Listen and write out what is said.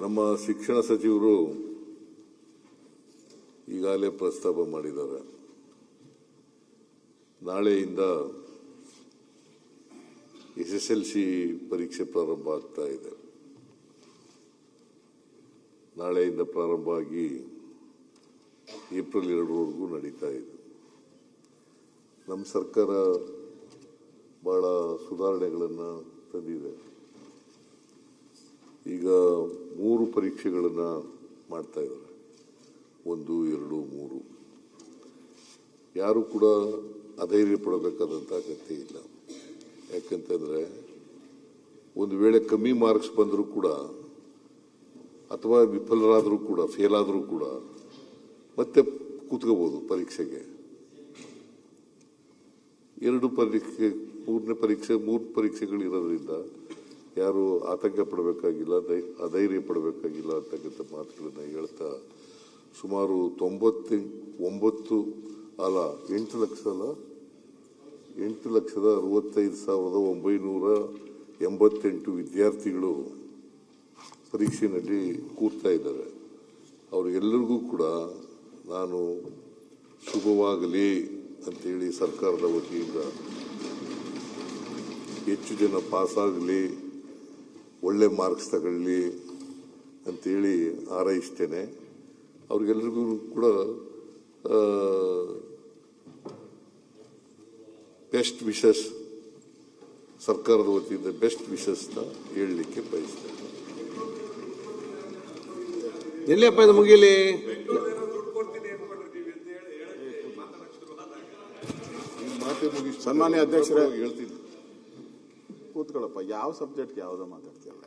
ನಮ್ಮ ಶಿಕ್ಷಣ ಸಚಿವರು ಈಗಾಗಲೇ ಪ್ರಸ್ತಾಪ ಮಾಡಿದ್ದಾರೆ. ನಾಳೆಯಿಂದ SSLC ಪರೀಕ್ಷೆ ಪ್ರಾರಂಭ ಆಗ್ತಾ ಇದೆ. ನಾಳೆಯಿಂದ ಪ್ರಾರಂಭ ಆಗಿ ಏಪ್ರಿಲ್ 2ರವರೆಗೂ ನಡೀತಾ ಇದೆ. ನಮ್ಮ ಸರ್ಕಾರ ಬಹಳ ಸುಧಾರಣೆಗಳನ್ನು ತಂದಿದೆ. ಈಗ 3 ಪರೀಕ್ಷೆಗಳನ್ನು ಮಾಡ್ತಾ ಇದ್ದಾರೆ. 1, 2, 3. ಯಾರು ಕೂಡ ಅಧೈರ್ಯ ಪಡಬೇಕಾದಂಥ ಅಗತ್ಯ ಇಲ್ಲ. ಯಾಕಂತಂದ್ರೆ ಒಂದು ವೇಳೆ ಕಮ್ಮಿ ಮಾರ್ಕ್ಸ್ ಬಂದರೂ ಕೂಡ ಅಥವಾ ವಿಫಲರಾದರೂ ಕೂಡ ಫೇಲ್ ಆದರೂ ಕೂಡ ಮತ್ತೆ ಕೂತ್ಕೋಬಹುದು ಪರೀಕ್ಷೆಗೆ. 2 ಪರೀಕ್ಷೆ 3 ಪರೀಕ್ಷೆಗಳಿರೋದ್ರಿಂದ ಯಾರು ಆತಂಕ ಪಡಬೇಕಾಗಿಲ್ಲ, ಅಧೈರ್ಯ ಪಡಬೇಕಾಗಿಲ್ಲ ಅಂತಕ್ಕಂಥ ಮಾತುಗಳನ್ನು ಹೇಳ್ತಾ ಸುಮಾರು 8,65,988 ವಿದ್ಯಾರ್ಥಿಗಳು ಪರೀಕ್ಷೆಯಲ್ಲಿ ಕೂರ್ತಾ ಇದ್ದಾರೆ. ಅವರಿಗೆಲ್ಲರಿಗೂ ಕೂಡ ನಾನು ಶುಭವಾಗಲಿ ಅಂತೇಳಿ ಸರ್ಕಾರದ ವತಿಯಿಂದ ಹೆಚ್ಚು ಜನ ಪಾಸ್ ಆಗಲಿ, ಒಳ್ಳೆ ಮಾರ್ಕ್ಸ್ ತಗೊಳ್ಳಿ ಅಂತೇಳಿ ಹಾರೈಸ್ತೇನೆ. ಅವ್ರಿಗೆಲ್ಲರಿಗೂ ಕೂಡ ಬೆಸ್ಟ್ ವಿಶಸ್, ಸರ್ಕಾರದ ವತಿಯಿಂದ ಬೆಸ್ಟ್ ವಿಶಸ್ನ ಹೇಳಲಿಕ್ಕೆ ಬಯಸ್ತೇನೆ. ಎಲ್ಲಿಯಪ್ಪ ಇದು ಮುಗಿಲಿ? ಸನ್ಮಾನ್ಯ ಅಧ್ಯಕ್ಷರೇ ಹೇಳ್ತೀನಿ, ಕೂತ್ಕೊಳ್ಳಪ್ಪ. ಯಾವ ಸಬ್ಜೆಕ್ಟ್ಗೆ ಯಾವುದೋ ಮಾತಾಡ್ತಿಲ್ಲ.